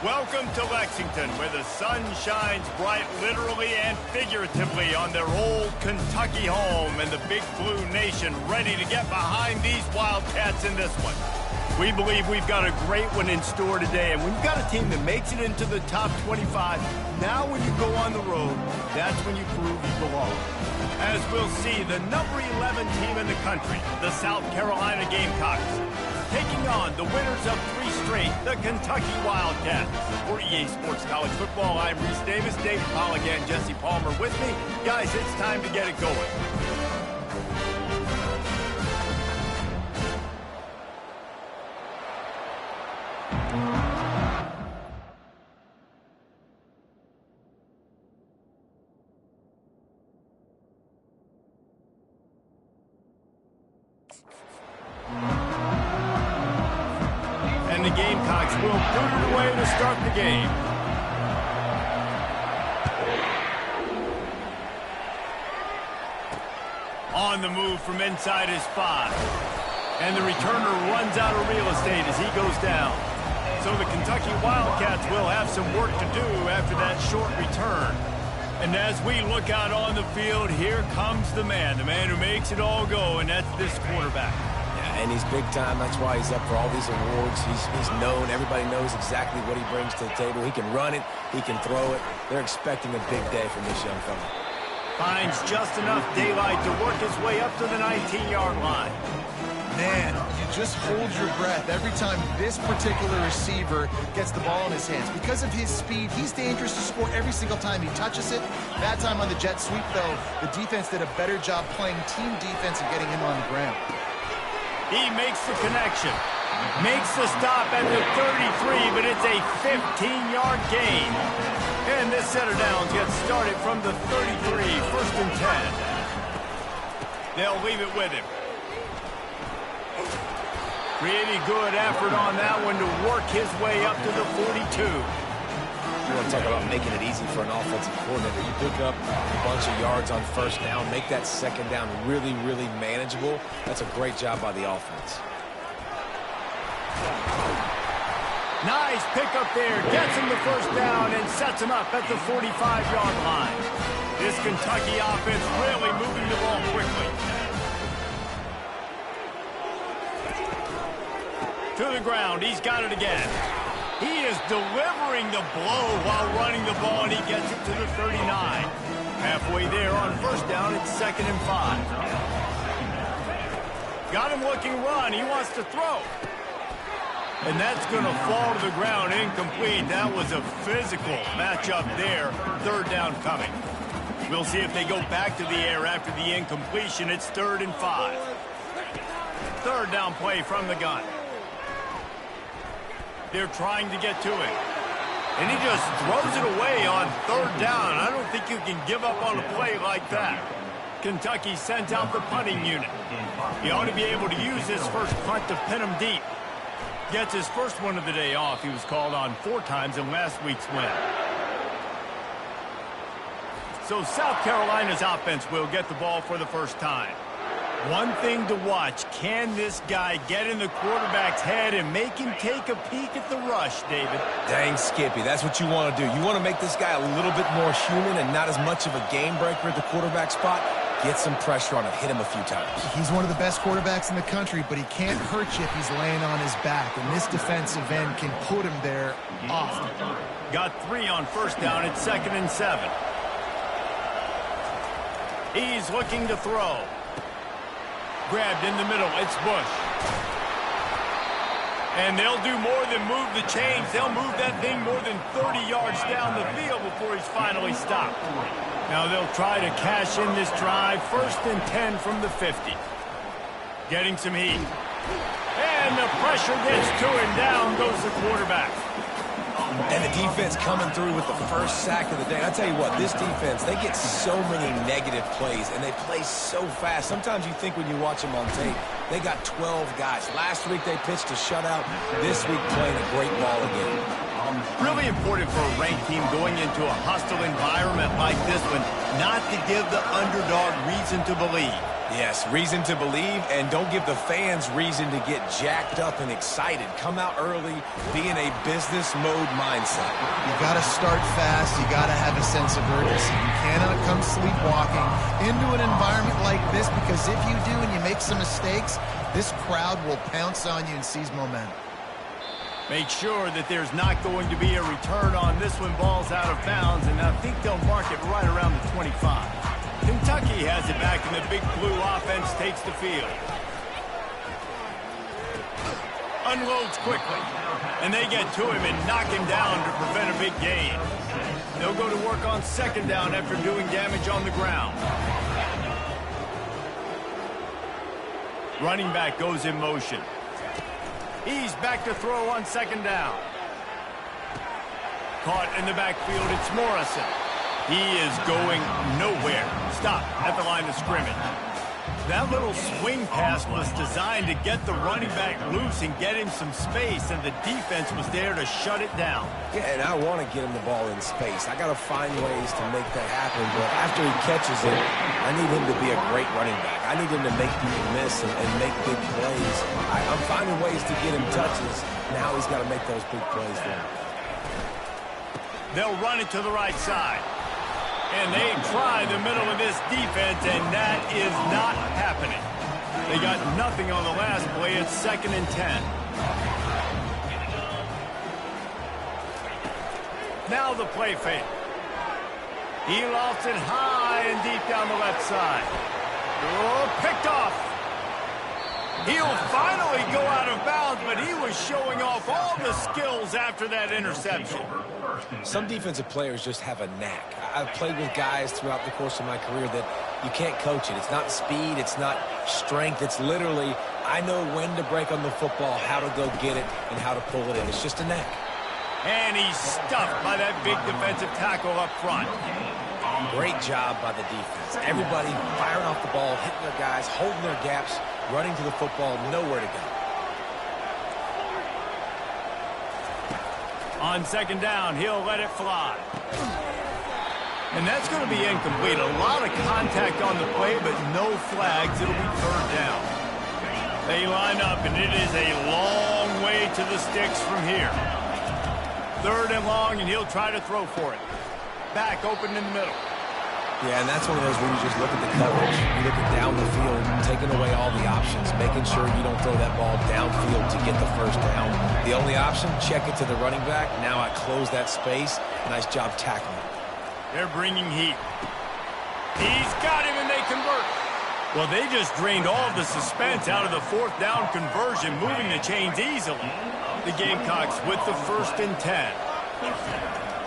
Welcome to Lexington, where the sun shines bright literally and figuratively on their old Kentucky home, and the Big Blue Nation ready to get behind these Wildcats in this one. We believe we've got a great one in store today, and when you've got a team that makes it into the top 25, now when you go on the road, that's when you prove you belong. As we'll see, the number 11 team in the country, the South Carolina Gamecocks, taking on the winners of 3 straight, the Kentucky Wildcats. For EA Sports College Football, I'm Reese Davis, David Pollack, and Jesse Palmer with me. Guys, it's time to get it going. And the Gamecocks will boot it away to start the game. On the move from inside his 5. And the returner runs out of real estate as he goes down. So the Kentucky Wildcats will have some work to do after that short return. And as we look out on the field, here comes the man who makes it all go, and that's this quarterback. And he's big time. That's why he's up for all these awards. He's known. Everybody knows exactly what he brings to the table. He can run it. He can throw it. They're expecting a big day from this young fella. Finds just enough daylight to work his way up to the 19-yard line. Man, you just hold your breath every time this particular receiver gets the ball in his hands. Because of his speed, he's dangerous to score every single time he touches it. That time on the jet sweep, though, the defense did a better job playing team defense and getting him on the ground. He makes the connection. Makes the stop at the 33, but it's a 15-yard gain. And this set of downs gets started from the 33, 1st and 10. They'll leave it with him. Pretty good effort on that one to work his way up to the 42. You want to talk about making it easy for an offensive coordinator. You pick up a bunch of yards on 1st down, make that 2nd down really, really manageable. That's a great job by the offense. Nice pickup there. Gets him the 1st down and sets him up at the 45-yard line. This Kentucky offense really moving the ball quickly. To the ground. He's got it again. He is delivering the blow while running the ball, and he gets it to the 39. Halfway there on 1st down, it's 2nd and 5. Got him looking run. He wants to throw. And that's going to fall to the ground, incomplete. That was a physical matchup there. 3rd down coming. We'll see if they go back to the air after the incompletion. It's 3rd and 5. 3rd down play from the gun. They're trying to get to it. And he just throws it away on 3rd down. I don't think you can give up on a play like that. Kentucky sent out the punting unit. He ought to be able to use his first punt to pin him deep. Gets his first one of the day off. He was called on 4 times in last week's win. So South Carolina's offense will get the ball for the first time. One thing to watch, can this guy get in the quarterback's head and make him take a peek at the rush, David? Dang, Skippy, that's what you want to do. You want to make this guy a little bit more human and not as much of a game breaker at the quarterback spot. Get some pressure on him, hit him a few times. He's one of the best quarterbacks in the country, but he can't hurt you if he's laying on his back, and this defensive end can put him there often. Got 3 on 1st down. It's 2nd and 7. He's looking to throw. Grabbed in the middle. It's Bush. And they'll do more than move the chains. They'll move that thing more than 30 yards down the field before he's finally stopped. Now they'll try to cash in this drive. 1st and 10 from the 50. Getting some heat. And the pressure gets to him. Down goes the quarterback. And the defense coming through with the first sack of the day. I tell you what, this defense, they get so many negative plays, and they play so fast. Sometimes you think when you watch them on tape, they got 12 guys. Last week they pitched a shutout. This week playing a great ball again. Really important for a ranked team going into a hostile environment like this one, not to give the underdog reason to believe. Yes, reason to believe, and don't give the fans reason to get jacked up and excited. Come out early, be in a business mode mindset. You got to start fast. You got to have a sense of urgency. You cannot come sleepwalking into an environment like this, because if you do and you make some mistakes, this crowd will pounce on you and seize momentum. Make sure that there's not going to be a return on this when ball's out of bounds, and I think they'll mark it right around the 25. Kentucky has it back, and the Big Blue offense takes the field. Unloads quickly, and they get to him and knock him down to prevent a big gain. They'll go to work on second down after doing damage on the ground. Running back goes in motion. He's back to throw on second down. Caught in the backfield, it's Morrison. He is going nowhere. Stop at the line of scrimmage. That little swing pass was designed to get the running back loose and get him some space, and the defense was there to shut it down. Yeah, and I want to get him the ball in space. I got to find ways to make that happen, but after he catches it, I need him to be a great running back. I need him to make people miss and make big plays. I'm finding ways to get him touches. Now he's got to make those big plays for him. They'll run it to the right side. And they try the middle of this defense, and that is not happening. They got nothing on the last play. It's 2nd and 10. Now the play fake. He lofts it high and deep down the left side. Oh, picked off. He'll finally go out of bounds, but he was showing off all the skills after that interception. Some defensive players just have a knack. I've played with guys throughout the course of my career that you can't coach it. It's not speed, it's not strength. It's literally, I know when to break on the football, how to go get it, and how to pull it in. It's just a knack. And he's stuffed by that big defensive tackle up front. Great job by the defense. Everybody firing off the ball, hitting their guys, holding their gaps, running to the football, nowhere to go. On second down, he'll let it fly. And that's going to be incomplete. A lot of contact on the play, but no flags. It'll be 3rd down. They line up, and it is a long way to the sticks from here. 3rd and long, and he'll try to throw for it. Back open in the middle. Yeah, and that's one of those where you just look at the coverage. You look at down the field, taking away all the options, making sure you don't throw that ball downfield to get the 1st down. The only option, check it to the running back. Now I close that space. Nice job tackling. They're bringing heat. He's got him, and they convert. Well, they just drained all the suspense out of the 4th down conversion, moving the chains easily. The Gamecocks with the 1st and 10.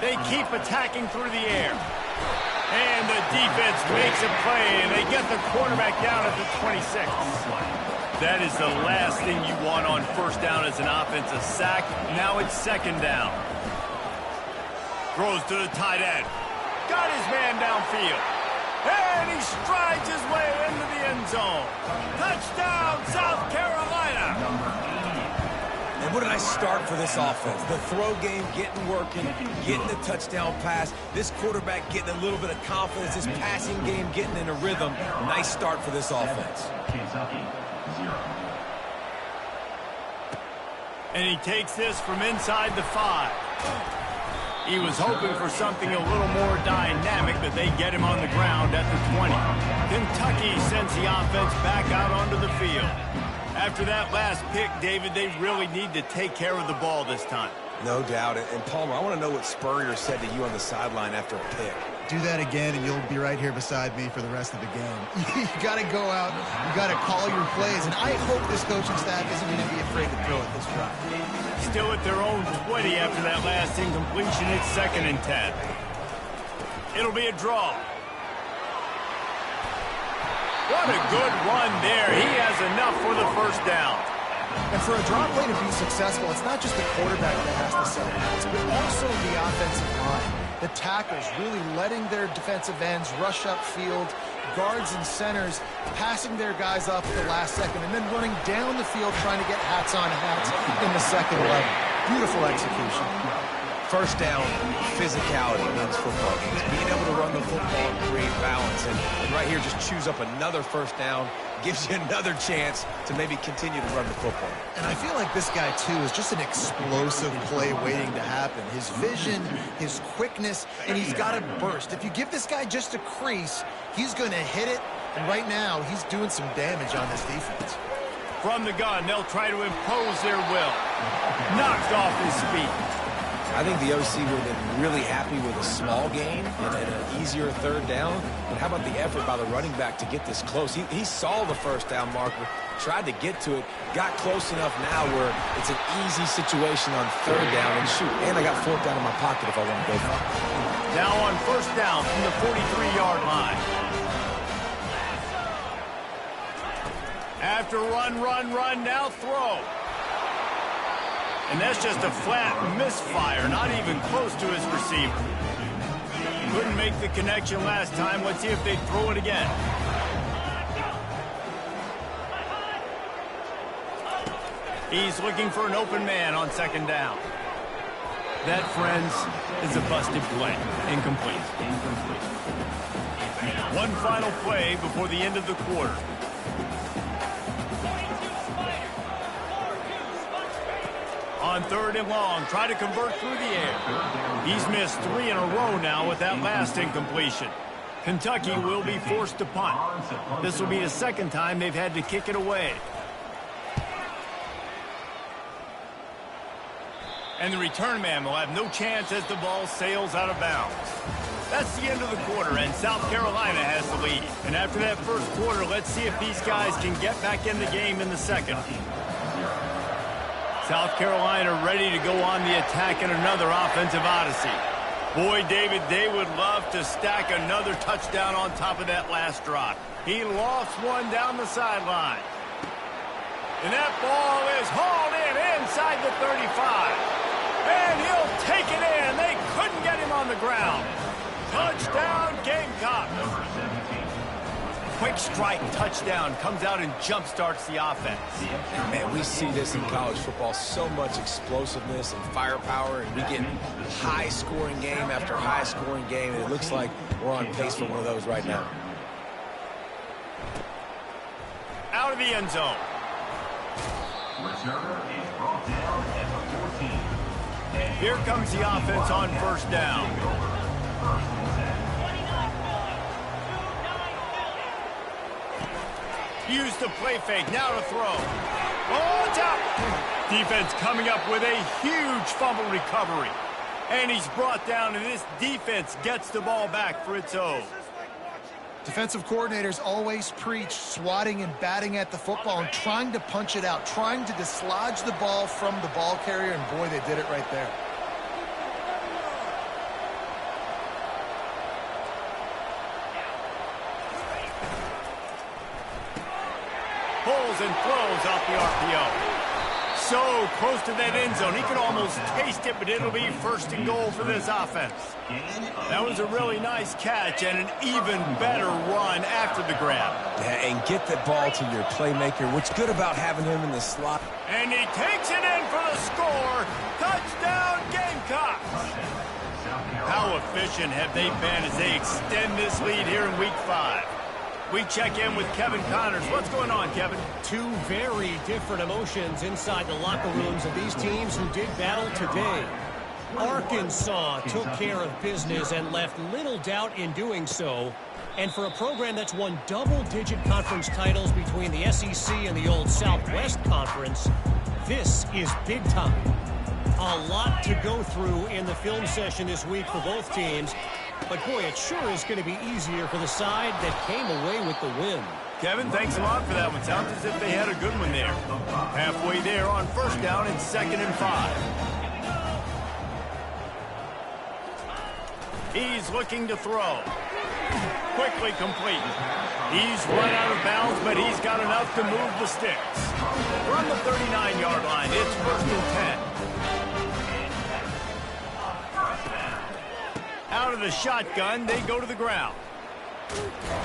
They keep attacking through the air. And the defense makes a play, and they get the quarterback down at the 26. That is the last thing you want on 1st down as an offensive sack. Now it's 2nd down. Throws to the tight end. Got his man downfield. And he strides his way into the end zone. Touchdown, South Carolina. And what a nice start for this offense. The throw game getting working, getting the touchdown pass. This quarterback getting a little bit of confidence. This passing game getting in a rhythm. Nice start for this offense. And he takes this from inside the 5. He was hoping for something a little more dynamic, but they get him on the ground at the 20. Kentucky sends the offense back out onto the field. After that last pick, David, they really need to take care of the ball this time. No doubt. And Palmer, I want to know what Spurrier said to you on the sideline after a pick. Do that again, and you'll be right here beside me for the rest of the game. You got to go out. You got to call your plays, and I hope this coaching staff isn't going to be afraid to throw it this drive. Still at their own 20 after that last incompletion. It's 2nd and 10. It'll be a draw. What a good run there. He has enough for the 1st down. And for a draw play to be successful, it's not just the quarterback that has to set it, but also the offensive line. The tackles really letting their defensive ends rush upfield, guards and centers passing their guys off at the last second, and then running down the field trying to get hats on hats in the 2nd level. Beautiful execution. First down, physicality means football games. Being able to run the football and create balance. And right here, just choose up another first down, gives you another chance to maybe continue to run the football. And I feel like this guy, too, is just an explosive play waiting to happen. His vision, his quickness, and he's got a burst. If you give this guy just a crease, he's going to hit it. And right now, he's doing some damage on this defense. From the gun, they'll try to impose their will. Knocked off his feet. I think the OC would have been really happy with a small gain and an easier third down. But how about the effort by the running back to get this close? He saw the first down marker, tried to get to it, got close enough now where it's an easy situation on third down. And shoot, and I got fourth down in my pocket if I want to go for it. Now on first down from the 43-yard line. After run, now throw. And that's just a flat misfire, not even close to his receiver. Couldn't make the connection last time. Let's see if they throw it again. He's looking for an open man on second down. That, friends, is a busted play. Incomplete. One final play before the end of the quarter. On third and long, try to convert through the air. He's missed 3 in a row now with that last incompletion. Kentucky will be forced to punt. This will be the second time they've had to kick it away. And the return man will have no chance as the ball sails out of bounds. That's the end of the quarter, and South Carolina has the lead. And after that first quarter, let's see if these guys can get back in the game in the second. South Carolina ready to go on the attack in another offensive odyssey. Boy, David, they would love to stack another touchdown on top of that last drop. He lost one down the sideline. And that ball is hauled in inside the 35. And he'll take it in. They couldn't get him on the ground. Touchdown, Gamecock. Quick strike touchdown comes out and jump starts the offense. Man, we see this in college football, so much explosiveness and firepower, and we get high-scoring game after high-scoring game, and it looks like we're on pace for one of those right now. Out of the end zone. Returner is brought down at the 14. Here comes the offense on first down. Use the play fake, now to throw. Oh, it's out. Defense coming up with a huge fumble recovery. And he's brought down, and this defense gets the ball back for its own. Defensive coordinators always preach swatting and batting at the football and trying to punch it out, trying to dislodge the ball from the ball carrier, and boy, they did it right there. Pulls and throws off the RPO. So close to that end zone. He can almost taste it, but it'll be first and goal for this offense. That was a really nice catch and an even better run after the grab. Yeah, and get the ball to your playmaker. What's good about having him in the slot? And he takes it in for the score. Touchdown, Gamecocks. How efficient have they been as they extend this lead here in Week 5? We check in with Kevin Connors. What's going on, Kevin? Two very different emotions inside the locker rooms of these teams who did battle today. Arkansas took care of business and left little doubt in doing so. And for a program that's won double-digit conference titles between the SEC and the old Southwest Conference, this is big time. A lot to go through in the film session this week for both teams. But, boy, it sure is going to be easier for the side that came away with the win. Kevin, thanks a lot for that one. Sounds as if they had a good one there. Halfway there on first down and 2nd and 5. He's looking to throw. Quickly complete. He's run out of bounds, but he's got enough to move the sticks. From the 39-yard line, it's 1st and 10. Out of the shotgun, they go to the ground.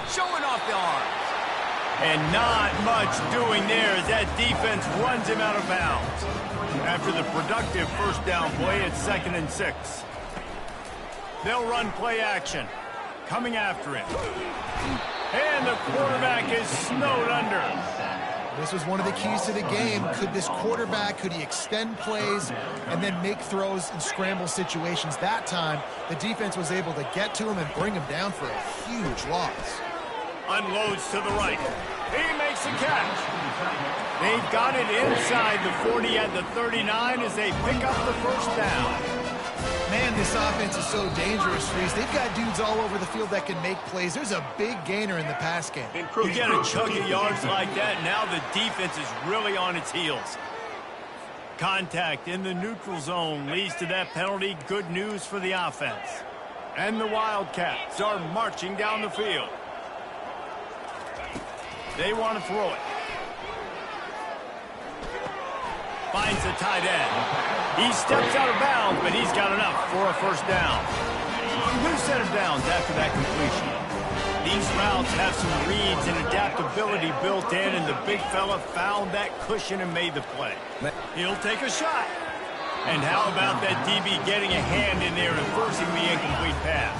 Showing off the arms. And not much doing there as that defense runs him out of bounds. After the productive first down play, it's 2nd and 6. They'll run play action. Coming after him. And the quarterback is snowed under. This was one of the keys to the game. Could this quarterback, could he extend plays and then make throws in scramble situations? That time, the defense was able to get to him and bring him down for a huge loss. Unloads to the right. He makes a catch. They've got it inside the 40 at the 39 as they pick up the first down. Man, this offense is so dangerous, Reese. They've got dudes all over the field that can make plays. There's a big gainer in the pass game. You get a chunk of yards like that, now the defense is really on its heels. Contact in the neutral zone leads to that penalty. Good news for the offense. And the Wildcats are marching down the field. They want to throw it. Finds the tight end. He steps out of bounds, but he's got enough for a first down. New set of downs after that completion. These routes have some reads and adaptability built in, and the big fella found that cushion and made the play. He'll take a shot. And how about that DB getting a hand in there and forcing the incomplete pass?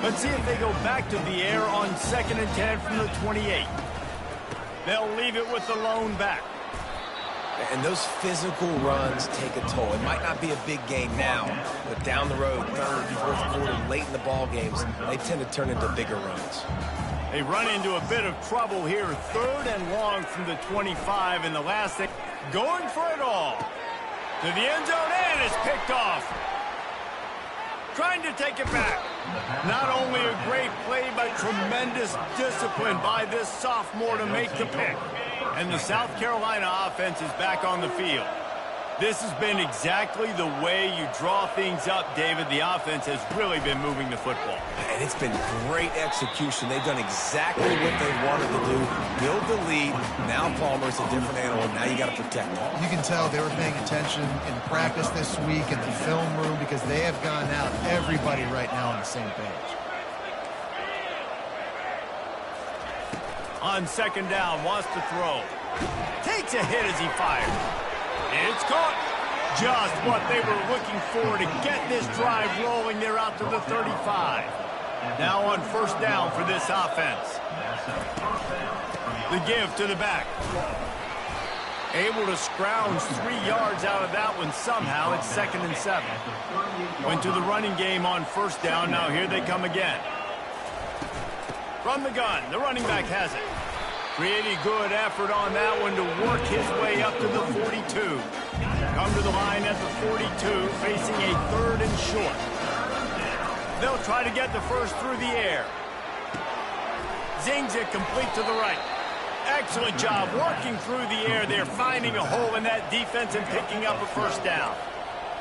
Let's see if they go back to the air on 2nd and 10 from the 28. They'll leave it with the lone back. And those physical runs take a toll. It might not be a big game now, but down the road, 3rd, 4th quarter, late in the ball games, they tend to turn into bigger runs. They run into a bit of trouble here. 3rd and long from the 25, and the last thing, going for it all. To the end zone, and it's picked off. Trying to take it back. Not only a great play, but tremendous discipline by this sophomore to make the pick. And the South Carolina offense is back on the field. This has been exactly the way you draw things up, David. The offense has really been moving the football. And it's been great execution. They've done exactly what they wanted to do. Build the lead. Now Palmer's a different animal. Now you got to protect him. You can tell they were paying attention in practice this week in the film room because they have gone out, everybody right now on the same page. On 2nd down, wants to throw. Takes a hit as he fires. It's caught. Just what they were looking for to get this drive rolling. They're out to the 35. Now on 1st down for this offense. The give to the back. Able to scrounge 3 yards out of that one somehow. It's 2nd and 7. Went to the running game on 1st down. Now here they come again. From the gun, the running back has it. Pretty good effort on that one to work his way up to the 42. Come to the line at the 42, facing a 3rd and short. They'll try to get the first through the air. Zings it complete to the right. Excellent job working through the air. They're finding a hole in that defense and picking up a first down.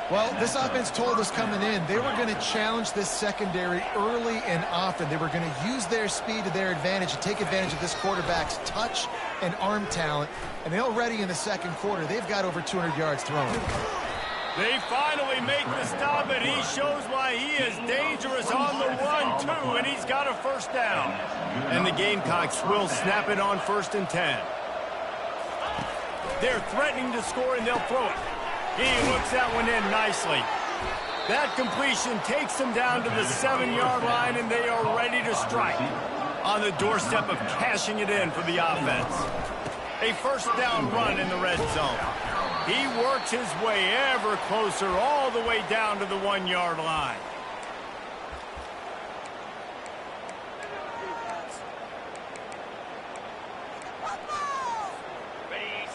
Well, this offense told us coming in they were going to challenge this secondary early and often. They were going to use their speed to their advantage and take advantage of this quarterback's touch and arm talent. And they already in the 2nd quarter, they've got over 200 yards thrown. They finally make the stop, and he shows why he is dangerous on the run, too, and he's got a first down. And the Gamecocks will snap it on 1st and 10. They're threatening to score, and they'll throw it. He looks that one in nicely. That completion takes them down to the 7-yard line, and they are ready to strike. On the doorstep of cashing it in for the offense. A first down run in the red zone. He works his way ever closer all the way down to the 1-yard line.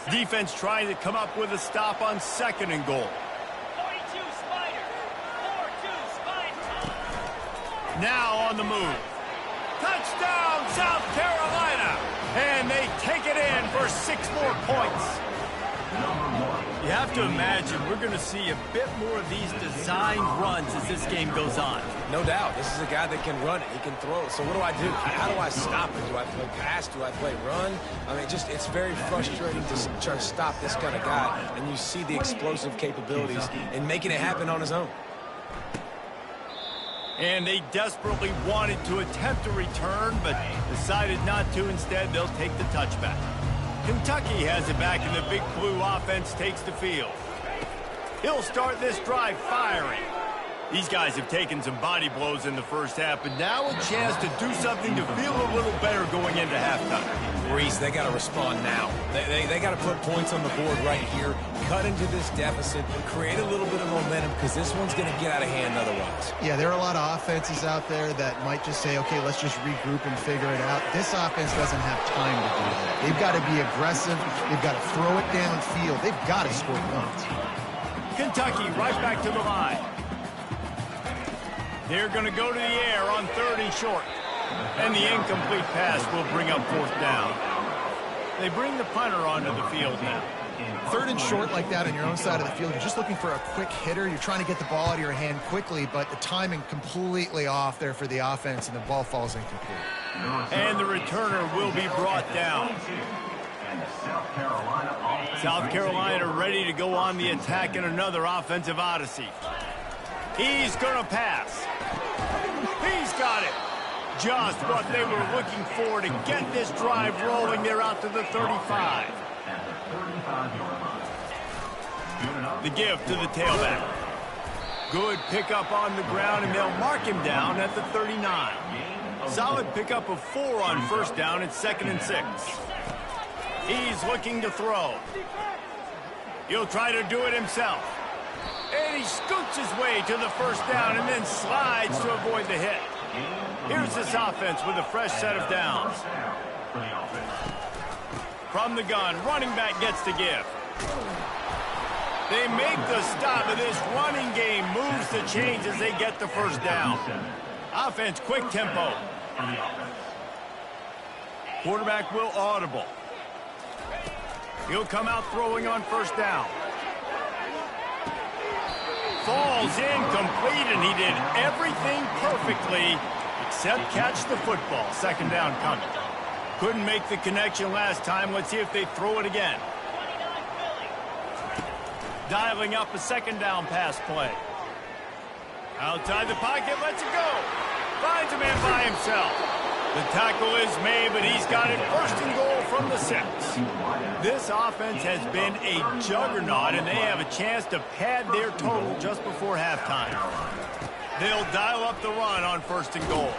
Defense trying to come up with a stop on 2nd and goal. 42 Spider. 4-2 Spider. Now on the move. Touchdown, South Carolina. And they take it in for 6 more points. You have to imagine we're going to see a bit more of these designed runs as this game goes on. No doubt. This is a guy that can run it. He can throw it. So what do I do? How do I stop it? Do I play pass? Do I play run? I mean, it's very frustrating to try to stop this kind of guy. And you see the explosive capabilities in making it happen on his own. And they desperately wanted to attempt a return, but decided not to. Instead, they'll take the touchback. Kentucky has it back, and the Big Blue offense takes the field. He'll start this drive firing. These guys have taken some body blows in the first half, but now a chance to do something to feel a little better going into halftime. Reese, they got to respond now. They got to put points on the board right here, cut into this deficit, create a little bit of momentum, because this one's going to get out of hand otherwise. Yeah, there are a lot of offenses out there that might just say, okay, let's just regroup and figure it out. This offense doesn't have time to do that. They've got to be aggressive. They've got to throw it downfield. They've got to score points. Kentucky right back to the line. They're going to go to the air on 3rd and short. And the incomplete pass will bring up 4th down. They bring the punter onto the field now. 3rd and short like that on your own side of the field. You're just looking for a quick hitter. You're trying to get the ball out of your hand quickly, but the timing completely off there for the offense, and the ball falls incomplete. And the returner will be brought down. South Carolina ready to go on the attack in another offensive odyssey. He's going to pass. He's got it. Just what they were looking for to get this drive rolling. They're out to the 35. The give to the tailback. Good pickup on the ground, and they'll mark him down at the 39. Solid pickup of 4 on 1st down. It's 2nd and 6. He's looking to throw. He'll try to do it himself. And he scoots his way to the 1st down and then slides to avoid the hit. Here's this offense with a fresh set of downs. From the gun, running back gets to give. They make the stop, and this running game moves the chains as they get the 1st down. Offense, quick tempo. Quarterback will audible. He'll come out throwing on 1st down. Falls incomplete, and he did everything perfectly except catch the football. 2nd down coming. Couldn't make the connection last time. Let's see if they throw it again. Dialing up a 2nd down pass play. Outside the pocket, lets it go. Finds a man by himself. The tackle is made, but he's got it 1st and goal from the 6. This offense has been a juggernaut, and they have a chance to pad their total just before halftime. They'll dial up the run on 1st and goal.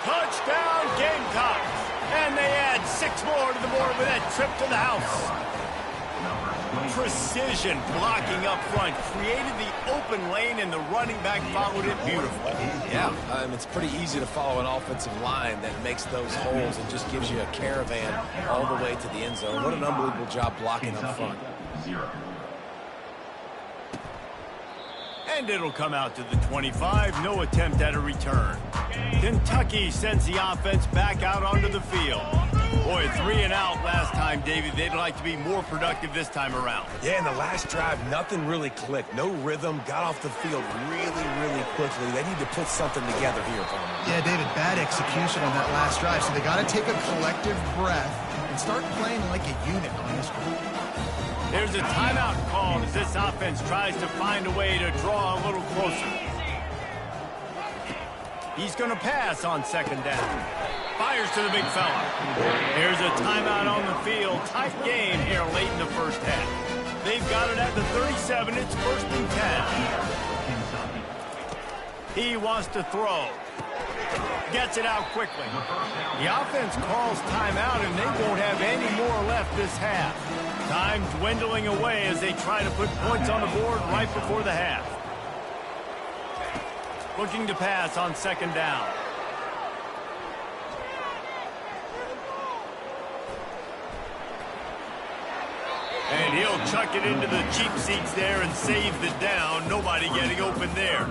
Touchdown, Gamecocks! And they add 6 more to the board with that trip to the house. Precision blocking up front created the open lane, and the running back followed it beautifully. Yeah, it's pretty easy to follow an offensive line that makes those holes and just gives you a caravan all the way to the end zone. What an unbelievable job blocking up front. And it'll come out to the 25. No attempt at a return. Kentucky sends the offense back out onto the field. Boy, 3 and out last time, David. They'd like to be more productive this time around. Yeah, in the last drive, nothing really clicked. No rhythm. Got off the field really, really quickly. They need to put something together here, Palmer. Yeah, David, bad execution on that last drive. So they got to take a collective breath and start playing like a unit on this one. There's a timeout called as this offense tries to find a way to draw a little closer. He's going to pass on 2nd down. Fires to the big fella. There's a timeout on the field. Tight game here late in the 1st half. They've got it at the 37. It's 1st and 10. He wants to throw. Gets it out quickly. The offense calls timeout, and they won't have any more left this half. Time dwindling away as they try to put points on the board right before the half. Looking to pass on 2nd down. And he'll chuck it into the cheap seats there and save the down. Nobody getting open there.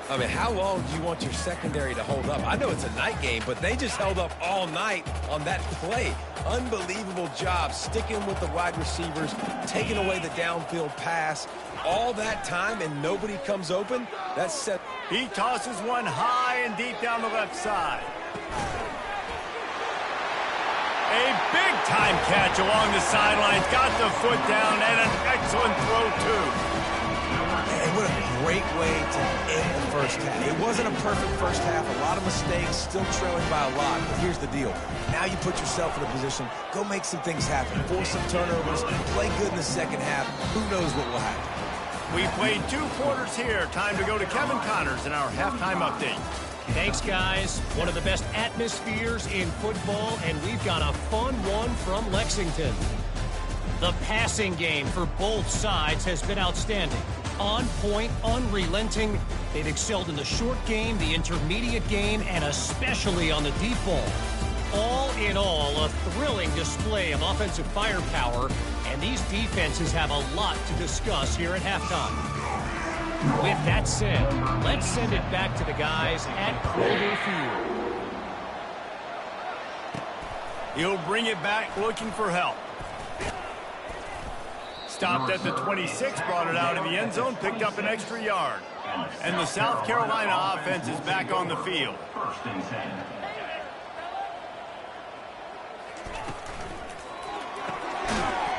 I mean, how long do you want your secondary to hold up? I know it's a night game, but they just held up all night on that play. Unbelievable job sticking with the wide receivers, taking away the downfield pass. All that time and nobody comes open? That's set. He tosses one high and deep down the left side. A big-time catch along the sidelines. Got the foot down and an excellent throw, too. And what a great way to end the first half. It wasn't a perfect first half, a lot of mistakes, still trailing by a lot, but here's the deal. Now you put yourself in a position, go make some things happen, force some turnovers, play good in the second half. Who knows what will happen? We played 2 quarters here. Time to go to Kevin Connors in our halftime update. Thanks, guys. One of the best atmospheres in football, and we've got a fun one from Lexington. The passing game for both sides has been outstanding. On point, unrelenting. They've excelled in the short game, the intermediate game, and especially on the deep ball. All in all, a thrilling display of offensive firepower, and these defenses have a lot to discuss here at halftime. With that said, let's send it back to the guys at Kroger Field. He'll bring it back looking for help. Stopped at the 26, brought it out of the end zone, picked up an extra yard. And the South Carolina offense is back on the field. First and 10.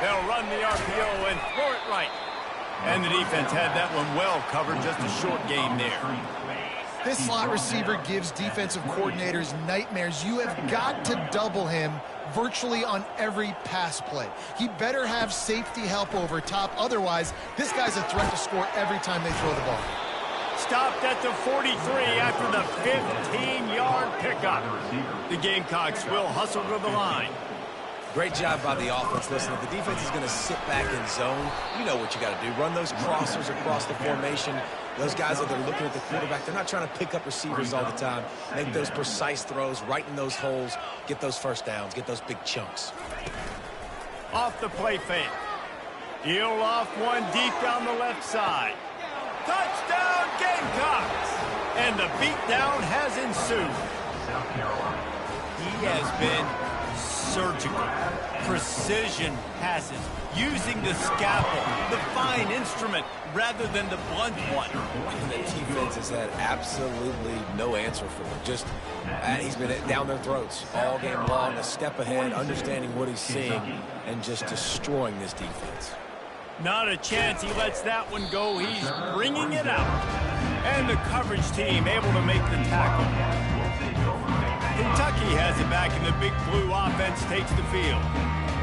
They'll run the RPO and throw it right. And the defense had that one well covered, just a short game there. This slot receiver gives defensive coordinators nightmares. You have got to double him virtually on every pass play. He better have safety help over top. Otherwise, this guy's a threat to score every time they throw the ball. Stopped at the 43 after the 15-yard pickup. The Gamecocks will hustle to the line. Great job by the offense. Listen, if the defense is going to sit back in zone, you know what you got to do. Run those crossers across the formation. Those guys that are looking at the quarterback, they're not trying to pick up receivers all the time. Make those precise throws right in those holes. Get those first downs. Get those big chunks. Off the play fake. He'll off one deep down the left side. Touchdown Gamecocks! And the beatdown has ensued. He has been surgical, precision passes, using the scalpel, the fine instrument, rather than the blunt one. And the defense has had absolutely no answer for him. Just, he's been down their throats all game long, a step ahead, understanding what he's seeing, and just destroying this defense. Not a chance he lets that one go. He's bringing it out. And the coverage team able to make the tackle. Kentucky has it back, and the Big Blue offense takes the field.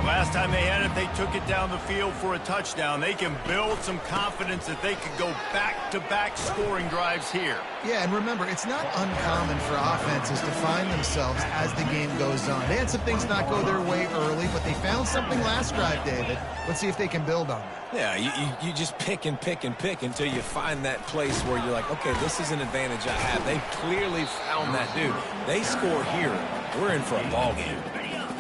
Last time they had it, they took it down the field for a touchdown. They can build some confidence that they could go back-to-back scoring drives here. Yeah, and remember, it's not uncommon for offenses to find themselves as the game goes on. They had some things not go their way early, but they found something last drive, David. Let's see if they can build on that. Yeah, you just pick and pick and pick until you find that place where you're like, okay, this is an advantage I have. They clearly found that dude. They score here. We're in for a ball game.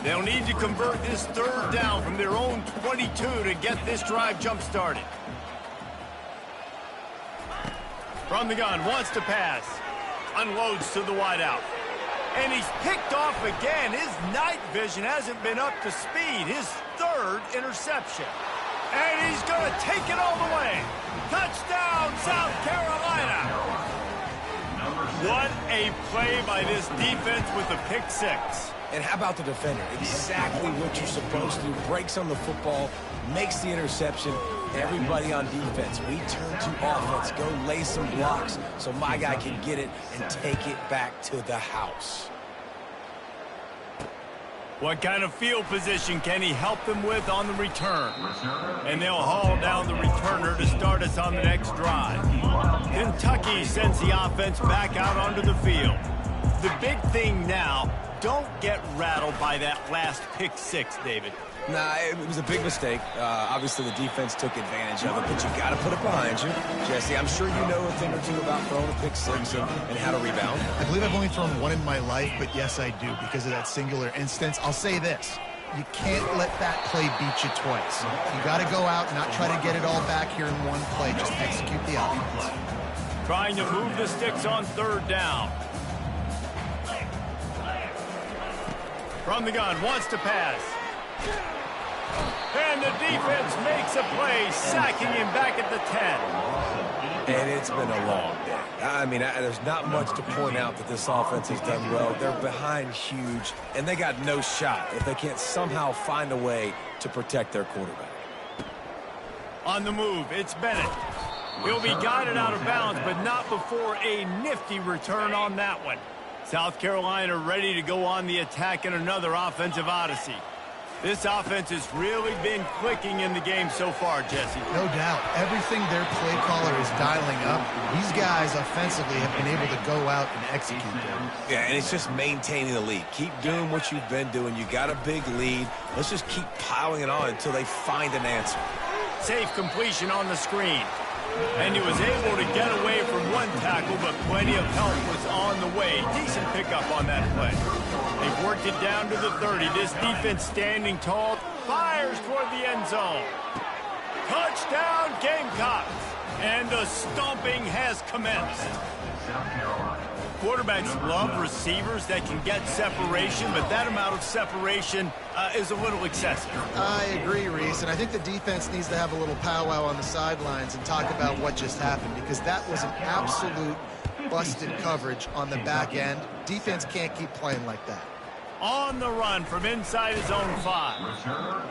They'll need to convert this third down from their own 22 to get this drive jump-started. From the gun, wants to pass. Unloads to the wideout. And he's picked off again. His night vision hasn't been up to speed. His third interception. And he's going to take it all the way. Touchdown, South Carolina. What a play by this defense with the pick six. And how about the defender? Exactly what you're supposed to. Breaks on the football, makes the interception. Everybody on defense, we turn to offense. Go lay some blocks so my guy can get it and take it back to the house. What kind of field position can he help them with on the return? And they'll haul down the returner to start us on the next drive. Kentucky sends the offense back out onto the field. The big thing now, don't get rattled by that last pick six, David. Nah, it was a big mistake. Obviously, the defense took advantage of it, but you got to put it behind you. Jesse, I'm sure you know a thing or two about throwing a pick six and how to rebound. I believe I've only thrown one in my life, but yes, I do, because of that singular instance. I'll say this. You can't let that play beat you twice. You got to go out and not try to get it all back here in one play. Just execute the offense. Trying to move the sticks on third down. From the gun, wants to pass. And the defense makes a play, sacking him back at the 10. And it's been a long day. I mean, there's not much to point out that this offense has done well. They're behind huge, and they got no shot if they can't somehow find a way to protect their quarterback. On the move, it's Bennett. He'll be guided out of bounds, but not before a nifty return on that one. South Carolina ready to go on the attack in another offensive odyssey. This offense has really been clicking in the game so far, Jesse. No doubt. Everything their play caller is dialing up, these guys offensively have been able to go out and execute them. Yeah, and it's just maintaining the lead. Keep doing what you've been doing. You got a big lead. Let's just keep piling it on until they find an answer. Safe completion on the screen. And he was able to get away from one tackle, but plenty of help was on the way. Decent pickup on that play. They've worked it down to the 30. This defense standing tall, fires toward the end zone. Touchdown, Gamecocks. And the stomping has commenced. Quarterbacks love receivers that can get separation, but that amount of separation is a little excessive. I agree, Reese, and I think the defense needs to have a little powwow on the sidelines and talk about what just happened, because that was an absolute busted coverage on the back end. Defense can't keep playing like that. On the run from inside his own 5.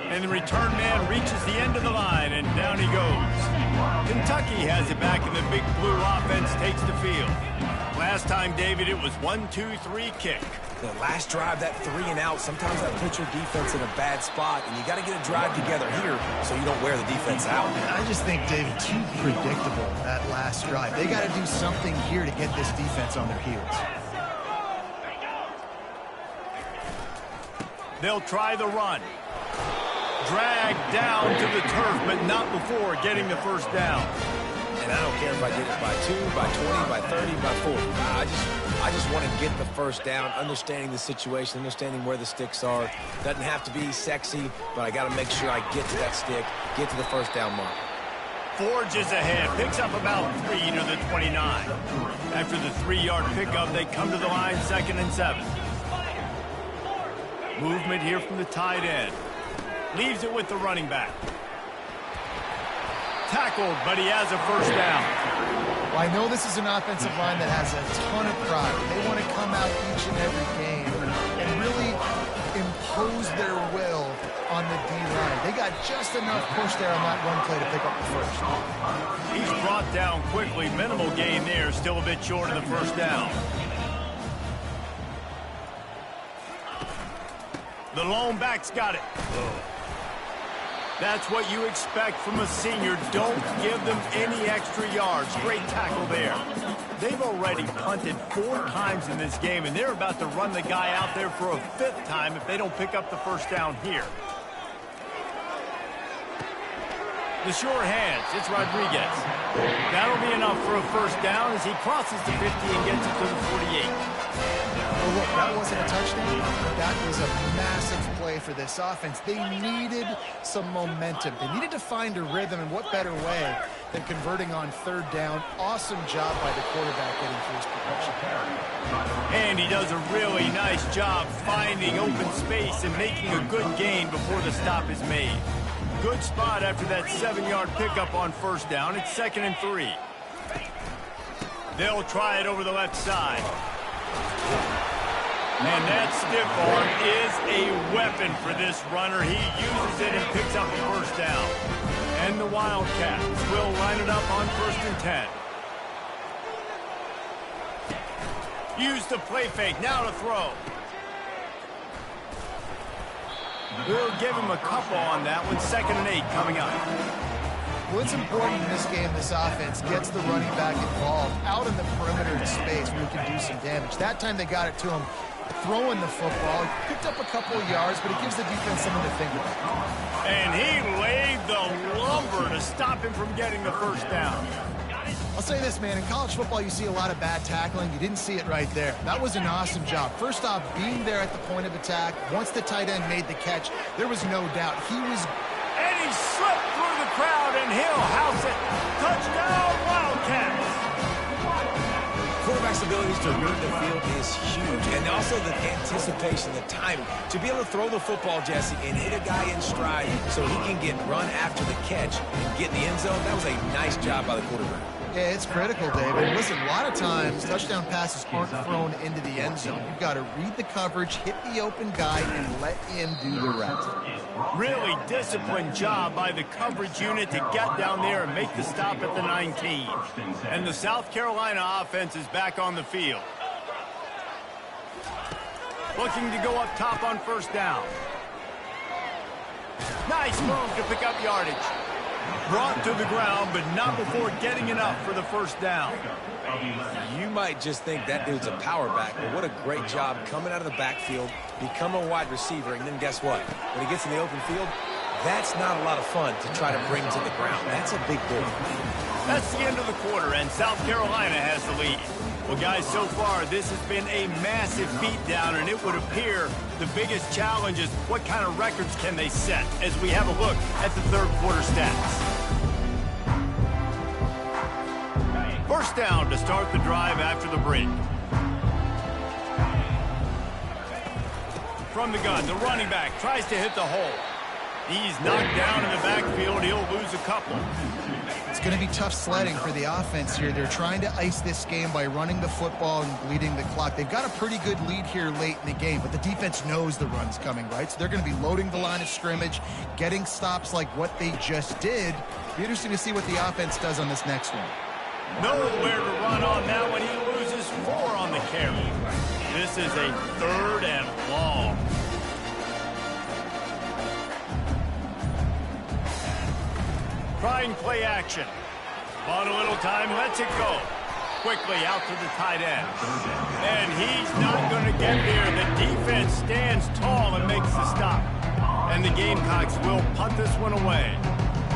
And the return man reaches the end of the line, and down he goes. Kentucky has it back, and the Big Blue offense takes the field. Last time, David, it was 1-2-3 kick. The last drive, that 3 and out, sometimes that puts your defense in a bad spot, and you got to get a drive together here so you don't wear the defense out. I just think, David, too predictable, that last drive. They got to do something here to get this defense on their heels. They'll try the run. Dragged down to the turf, but not before getting the first down. And I don't care if I get it by 2, by 20, by 30, by 40. I just want to get the first down, understanding the situation, understanding where the sticks are. Doesn't have to be sexy, but I got to make sure I get to that stick, get to the first down mark. Forges ahead, picks up about 3 to the 29. After the 3-yard pickup, they come to the line 2nd and 7. Movement here from the tight end. Leaves it with the running back. Tackled, but he has a first down. Well, I know this is an offensive line that has a ton of pride. They want to come out each and every game and really impose their will on the D-line. They got just enough push there on that run play to pick up the first. He's brought down quickly. Minimal gain there. Still a bit short of the first down. The lone back's got it. That's what you expect from a senior. Don't give them any extra yards. Great tackle there. They've already punted 4 times in this game, and they're about to run the guy out there for a 5th time if they don't pick up the first down here. The sure hands. It's Rodriguez. That'll be enough for a first down as he crosses the 50 and gets it to the 48. Well, look, that wasn't a touchdown. That was a massive play for this offense. They needed some momentum. They needed to find a rhythm, and what better way than converting on 3rd down. Awesome job by the quarterback getting through his progression. And he does a really nice job finding open space and making a good gain before the stop is made. Good spot after that 7-yard pickup on first down. It's 2nd and 3. They'll try it over the left side. And that stiff arm is a weapon for this runner. He uses it and picks up the first down. And the Wildcats will line it up on 1st and 10. Use the play fake. Now to throw. We'll give him a couple on that one. 2nd and 8 coming up. Well, it's important in this game, this offense gets the running back involved out in the perimeter in space where he can do some damage. That time they got it to him throwing the football. He picked up a couple of yards, but it gives the defense something to think about. And he laid the lumber to stop him from getting the first down. I'll say this, man. In college football, you see a lot of bad tackling. You didn't see it right there. That was an awesome job. First off, being there at the point of attack. Once the tight end made the catch, there was no doubt. And he slipped through the crowd, and he'll house it. Touchdown, Wildcats. Quarterback's abilities to read the field is huge, and also the anticipation, the timing. To be able to throw the football, Jesse, and hit a guy in stride so he can get run after the catch and get in the end zone, that was a nice job by the quarterback. Yeah, it's critical, David. Listen, a lot of times touchdown passes aren't thrown into the end zone. You've got to read the coverage, hit the open guy, and let him do the rest. Really disciplined job by the coverage unit to get down there and make the stop at the 19. And the South Carolina offense is back on the field. Looking to go up top on first down. Nice move to pick up yardage. Brought to the ground, but not before getting enough for the first down. You might just think that dude's a power back, but what a great job coming out of the backfield, become a wide receiver, and then guess what? When he gets in the open field, that's not a lot of fun to try to bring to the ground. That's a big deal. That's the end of the quarter, and South Carolina has the lead. Well, guys, so far, this has been a massive beatdown, and it would appear the biggest challenge is what kind of records can they set as we have a look at the third quarter stats. First down to start the drive after the break. From the gun, the running back tries to hit the hole. He's knocked down in the backfield. He'll lose a couple. It's going to be tough sledding for the offense here. They're trying to ice this game by running the football and bleeding the clock. They've got a pretty good lead here late in the game, but the defense knows the run's coming, right? So they're going to be loading the line of scrimmage, getting stops like what they just did. Be interesting to see what the offense does on this next one. Nowhere to run on that one. He loses 4 on the carry. This is a 3rd and long. Trying play action. On a little time, lets it go. Quickly out to the tight end. And he's not going to get there. The defense stands tall and makes the stop. And the Gamecocks will punt this one away.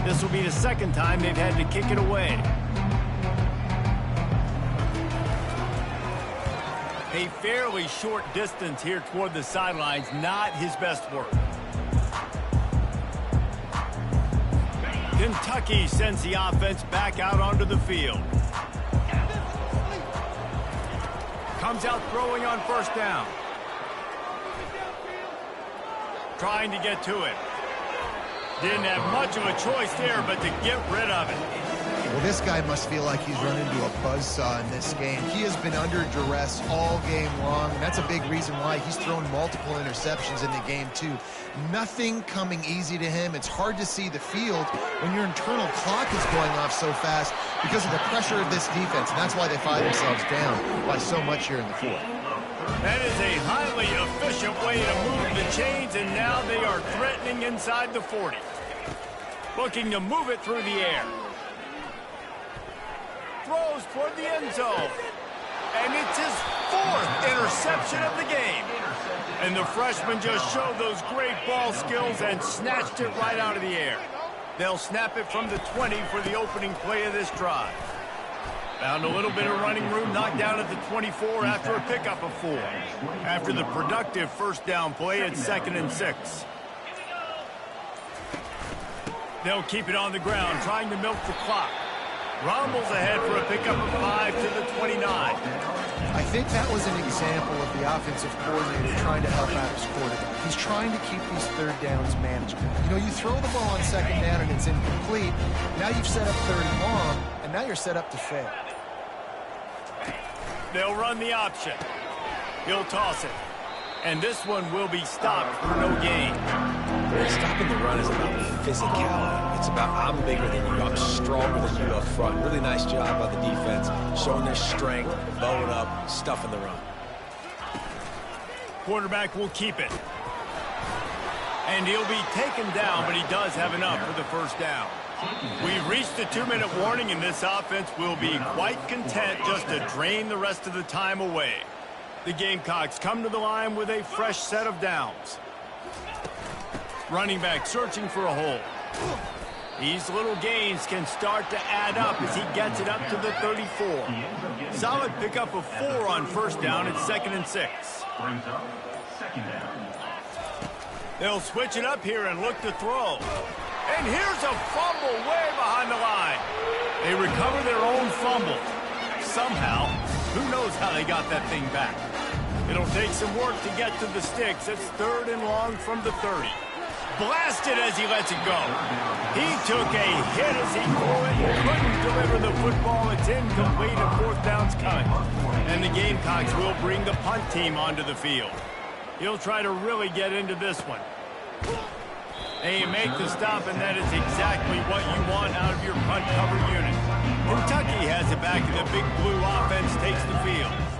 This will be the second time they've had to kick it away. A fairly short distance here toward the sidelines, not his best work. Kentucky sends the offense back out onto the field. Comes out throwing on first down. Trying to get to it. Didn't have much of a choice there, but to get rid of it. Well, this guy must feel like he's run into a buzzsaw in this game. He has been under duress all game long, and that's a big reason why he's thrown multiple interceptions in the game, too. Nothing coming easy to him. It's hard to see the field when your internal clock is going off so fast because of the pressure of this defense, and that's why they find themselves down by so much here in the fourth. That is a highly efficient way to move the chains, and now they are threatening inside the 40. Looking to move it through the air. Throws toward the end zone. And it's his 4th interception of the game. And the freshman just showed those great ball skills and snatched it right out of the air. They'll snap it from the 20 for the opening play of this drive. Found a little bit of running room, knocked down at the 24 after a pickup of 4. After the productive first down play at 2nd and 6. They'll keep it on the ground, trying to milk the clock. Rumbles ahead for a pickup of 5 to the 29. I think that was an example of the offensive coordinator trying to help out his quarterback. He's trying to keep these third downs manageable. You know, you throw the ball on second down and it's incomplete. Now you've set up 3rd and long, and now you're set up to fail. They'll run the option. He'll toss it. And this one will be stopped for no gain. Stopping the run is about physicality. It's about I'm bigger than you, I'm stronger than you up front. Really nice job by the defense, showing their strength, bowing up, stuffing the run. Quarterback will keep it. And he'll be taken down, but he does have enough for the first down. We've reached the 2-minute warning, and this offense will be quite content just to drain the rest of the time away. The Gamecocks come to the line with a fresh set of downs. Running back searching for a hole. These little gains can start to add up as he gets it up to the 34. Solid pickup of 4 on first down at 2nd and 6. They'll switch it up here and look to throw. And here's a fumble way behind the line. They recover their own fumble. Somehow, who knows how they got that thing back. It'll take some work to get to the sticks. It's 3rd and long from the 30. blasted as he lets it go. He took a hit as he threw it and couldn't deliver the football. It's incomplete and fourth down's coming. And the Gamecocks will bring the punt team onto the field. He'll try to really get into this one. And you make the stop, and that is exactly what you want out of your punt cover unit. Kentucky has it back, and the Big Blue offense takes the field.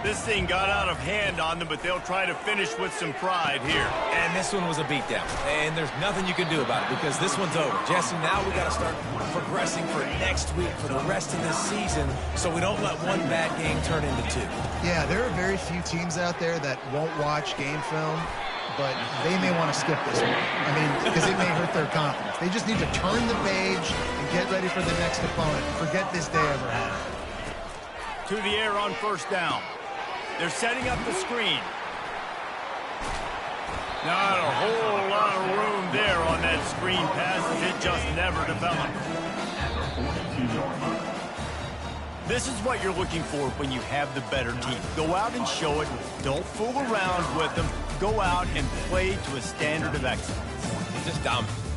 This thing got out of hand on them, but they'll try to finish with some pride here. And this one was a beatdown. And there's nothing you can do about it because this one's over. Jesse, now we got to start progressing for next week, for the rest of this season, so we don't let one bad game turn into two. Yeah, there are very few teams out there that won't watch game film, but they may want to skip this one. I mean, because it may hurt their confidence. They just need to turn the page and get ready for the next opponent. Forget this day ever happened. To the air on first down. They're setting up the screen. Not a whole lot of room there on that screen pass as it just never developed. This is what you're looking for when you have the better team. Go out and show it. Don't fool around with them. Go out and play to a standard of excellence. Just dominant.